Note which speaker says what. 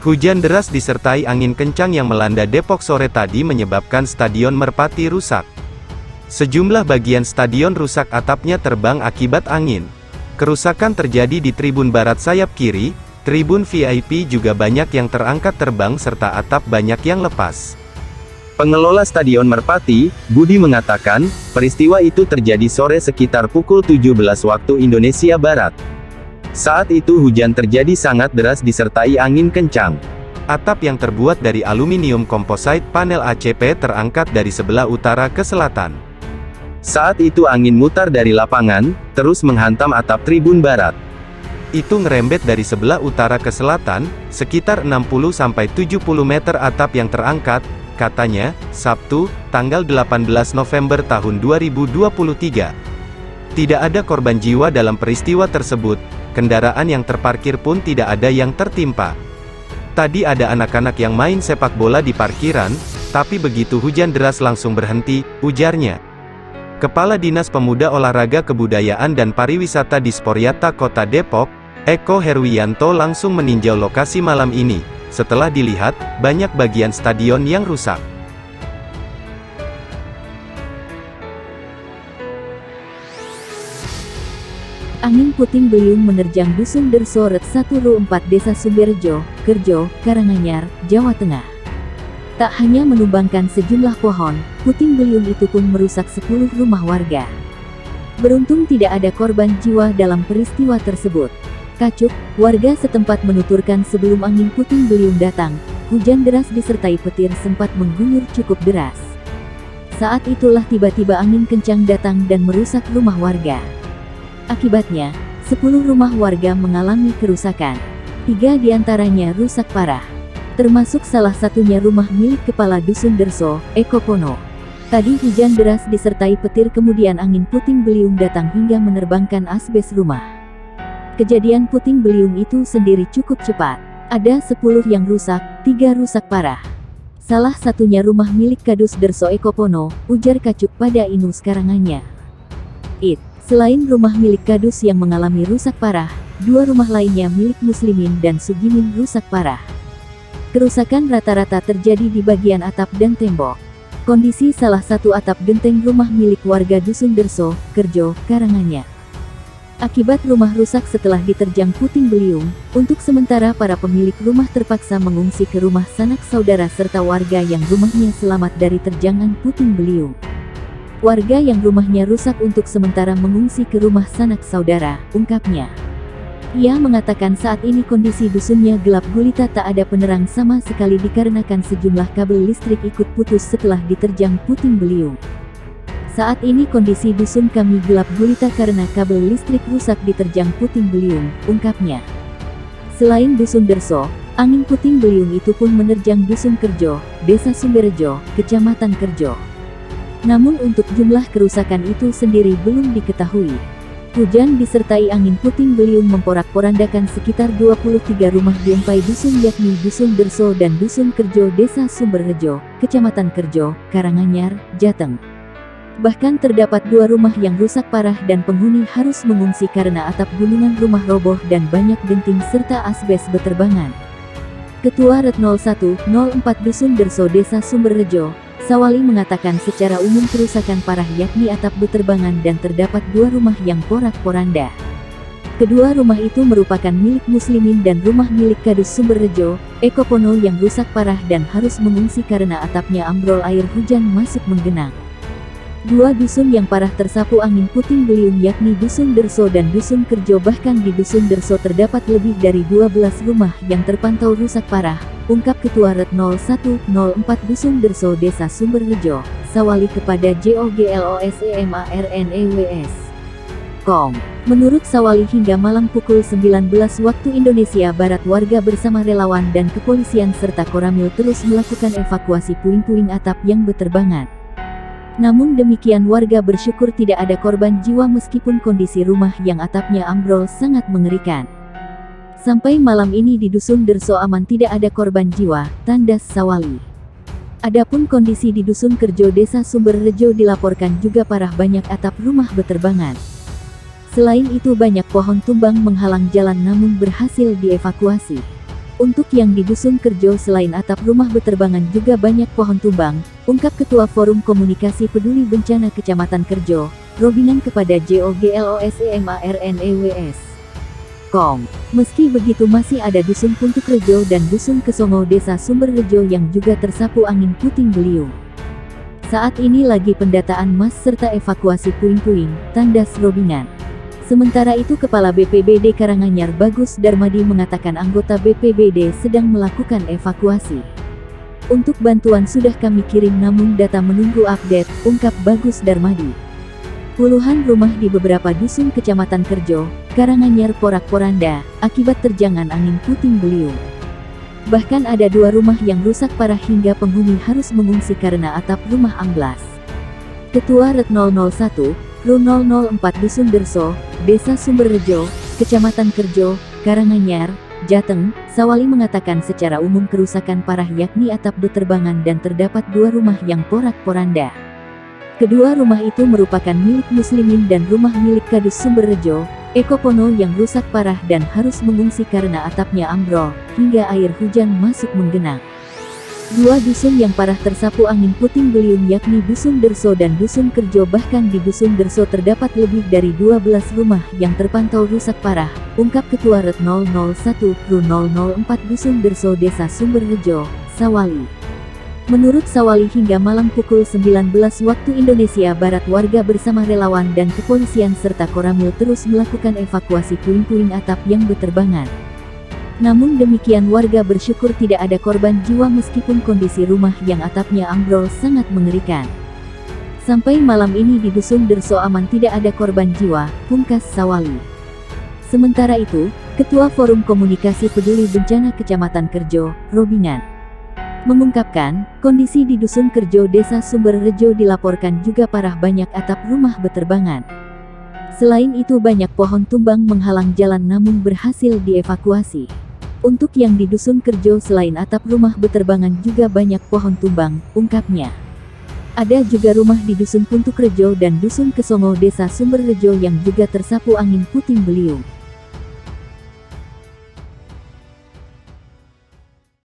Speaker 1: Hujan deras disertai angin kencang yang melanda Depok sore tadi menyebabkan Stadion Merpati rusak. Sejumlah bagian stadion rusak, atapnya terbang akibat angin. Kerusakan terjadi di tribun barat sayap kiri, tribun VIP juga banyak yang terangkat terbang serta atap banyak yang lepas. Pengelola Stadion Merpati, Budi mengatakan, peristiwa itu terjadi sore sekitar pukul 17 waktu Indonesia Barat. Saat itu hujan terjadi sangat deras disertai angin kencang. Atap yang terbuat dari aluminium composite panel ACP terangkat dari sebelah utara ke selatan. Saat itu angin mutar dari lapangan, terus menghantam atap tribun barat. Itu ngerembet dari sebelah utara ke selatan, sekitar 60-70 meter atap yang terangkat, katanya, Sabtu, tanggal 18 November tahun 2023. Tidak ada korban jiwa dalam peristiwa tersebut, kendaraan yang terparkir pun tidak ada yang tertimpa. Tadi ada anak-anak yang main sepak bola di parkiran, tapi begitu hujan deras langsung berhenti, ujarnya. Kepala Dinas Pemuda Olahraga Kebudayaan dan Pariwisata Disporyata Kota Depok, Eko Herwiyanto langsung meninjau lokasi malam ini. Setelah dilihat, banyak bagian stadion yang rusak.
Speaker 2: Angin puting beliung menerjang Dusun Derso Ret 1 Ru 4 Desa Sumberjo, Kerjo, Karanganyar, Jawa Tengah. Tak hanya menumbangkan sejumlah pohon, puting beliung itu pun merusak 10 rumah warga. Beruntung tidak ada korban jiwa dalam peristiwa tersebut. Kacuk, warga setempat menuturkan sebelum angin puting beliung datang, hujan deras disertai petir sempat mengguyur cukup deras. Saat itulah tiba-tiba angin kencang datang dan merusak rumah warga. Akibatnya, 10 rumah warga mengalami kerusakan. 3 diantaranya rusak parah. Termasuk salah satunya rumah milik Kepala Dusun Derso, Eko Pono. Tadi hujan deras disertai petir kemudian angin puting beliung datang hingga menerbangkan asbes rumah. Kejadian puting beliung itu sendiri cukup cepat. Ada 10 yang rusak, 3 rusak parah. Salah satunya rumah milik Kadus Derso Eko Pono, ujar Kacuk pada Inus Karanganyar. Selain rumah milik Kadus yang mengalami rusak parah, 2 rumah lainnya milik Muslimin dan Sugimin rusak parah. Kerusakan rata-rata terjadi di bagian atap dan tembok. Kondisi salah satu atap genteng rumah milik warga Dusun Derso, Kerjo, Karanganyar. Akibat rumah rusak setelah diterjang puting beliung, untuk sementara para pemilik rumah terpaksa mengungsi ke rumah sanak saudara serta warga yang rumahnya selamat dari terjangan puting beliung. Warga yang rumahnya rusak untuk sementara mengungsi ke rumah sanak saudara, ungkapnya. Ia mengatakan saat ini kondisi dusunnya gelap gulita, tak ada penerang sama sekali dikarenakan sejumlah kabel listrik ikut putus setelah diterjang puting beliung. Saat ini kondisi dusun kami gelap gulita karena kabel listrik rusak diterjang puting beliung, ungkapnya. Selain Dusun Derso, angin puting beliung itu pun menerjang Dusun Kerjo, Desa Sumberjo, Kecamatan Kerjo. Namun untuk jumlah kerusakan itu sendiri belum diketahui. Hujan disertai angin puting beliung memporak-porandakan sekitar 23 rumah di 4 dusun yakni Dusun Derso dan Dusun Kerjo Desa Sumberjo, Kecamatan Kerjo, Karanganyar, Jateng. Bahkan terdapat 2 rumah yang rusak parah dan penghuni harus mengungsi karena atap gunungan rumah roboh dan banyak genting serta asbes beterbangan. Ketua Ret 0104 Dusun Derso Desa Sumberjo, Sawali mengatakan secara umum kerusakan parah yakni atap beterbangan dan terdapat 2 rumah yang porak-poranda. Kedua rumah itu merupakan milik Muslimin dan rumah milik Kadus Sumberjo, Eko Pono yang rusak parah dan harus mengungsi karena atapnya ambrol air hujan masuk menggenang. 2 dusun yang parah tersapu angin puting beliung yakni Dusun Derso dan Dusun Kerjo, bahkan di Dusun Derso terdapat lebih dari 12 rumah yang terpantau rusak parah, ungkap Ketua Ret 0104 Dusun Derso Desa Sumberjo, Sawali kepada JOGLOSEMARNEWS.com. Menurut Sawali hingga malam pukul 19 waktu Indonesia Barat warga bersama relawan dan kepolisian serta Koramil terus melakukan evakuasi puing-puing atap yang beterbangan. Namun demikian warga bersyukur tidak ada korban jiwa meskipun kondisi rumah yang atapnya ambrol sangat mengerikan. Sampai malam ini di Dusun Derso aman tidak ada korban jiwa, tandas Sawali. Adapun kondisi di Dusun Kerjo Desa Sumberjo dilaporkan juga parah, banyak atap rumah beterbangan. Selain itu banyak pohon tumbang menghalang jalan namun berhasil dievakuasi. Untuk yang di Dusun Kerjo selain atap rumah beterbangan juga banyak pohon tumbang, ungkap Ketua Forum Komunikasi Peduli Bencana Kecamatan Kerjo, Robingan kepada JOGLOSEMARNEWS. Meski begitu masih ada Dusun Puntuk Rejo dan Dusun Kesongo Desa Sumberrejo yang juga tersapu angin puting beliung. Saat ini lagi pendataan mas serta evakuasi puing-puing, tandas Robingan. Sementara itu Kepala BPBD Karanganyar Bagus Darmadi mengatakan anggota BPBD sedang melakukan evakuasi. Untuk bantuan sudah kami kirim namun data menunggu update, ungkap Bagus Darmadi. Puluhan rumah di beberapa dusun Kecamatan Kerjo, Karanganyar porak-poranda, akibat terjangan angin puting beliung. Bahkan ada 2 rumah yang rusak parah hingga penghuni harus mengungsi karena atap rumah amblas. Ketua RT 001, RU 004 Dusun Derso, Desa Sumberrejo, Kecamatan Kerjo, Karanganyar, Jateng, Sawali mengatakan secara umum kerusakan parah yakni atap beterbangan dan terdapat 2 rumah yang porak-poranda. Kedua rumah itu merupakan milik muslimin dan rumah milik Kadus Sumberrejo, Eko Pono yang rusak parah dan harus mengungsi karena atapnya ambrol, hingga air hujan masuk menggenang. 2 dusun yang parah tersapu angin puting beliung yakni Dusun Derso dan Dusun Kerjo, bahkan di Dusun Derso terdapat lebih dari 12 rumah yang terpantau rusak parah, ungkap Ketua RT 001 RU 004 Dusun Derso Desa Sumberrejo, Sawali. Menurut Sawali hingga malam pukul 19 waktu Indonesia Barat warga bersama relawan dan kepolisian serta Koramil terus melakukan evakuasi puing-puing atap yang beterbangan. Namun demikian warga bersyukur tidak ada korban jiwa meskipun kondisi rumah yang atapnya ambrol sangat mengerikan. Sampai malam ini di Dusun Derso aman tidak ada korban jiwa, pungkas Sawali. Sementara itu, Ketua Forum Komunikasi Peduli Bencana Kecamatan Kerjo, Robingan, mengungkapkan, kondisi di Dusun Kerjo Desa Sumberrejo dilaporkan juga parah, banyak atap rumah beterbangan. Selain itu banyak pohon tumbang menghalang jalan namun berhasil dievakuasi. Untuk yang di Dusun Kerjo selain atap rumah beterbangan juga banyak pohon tumbang, ungkapnya. Ada juga rumah di Dusun Puntuk Rejo dan Dusun Kesongo Desa Sumberrejo yang juga tersapu angin puting beliung.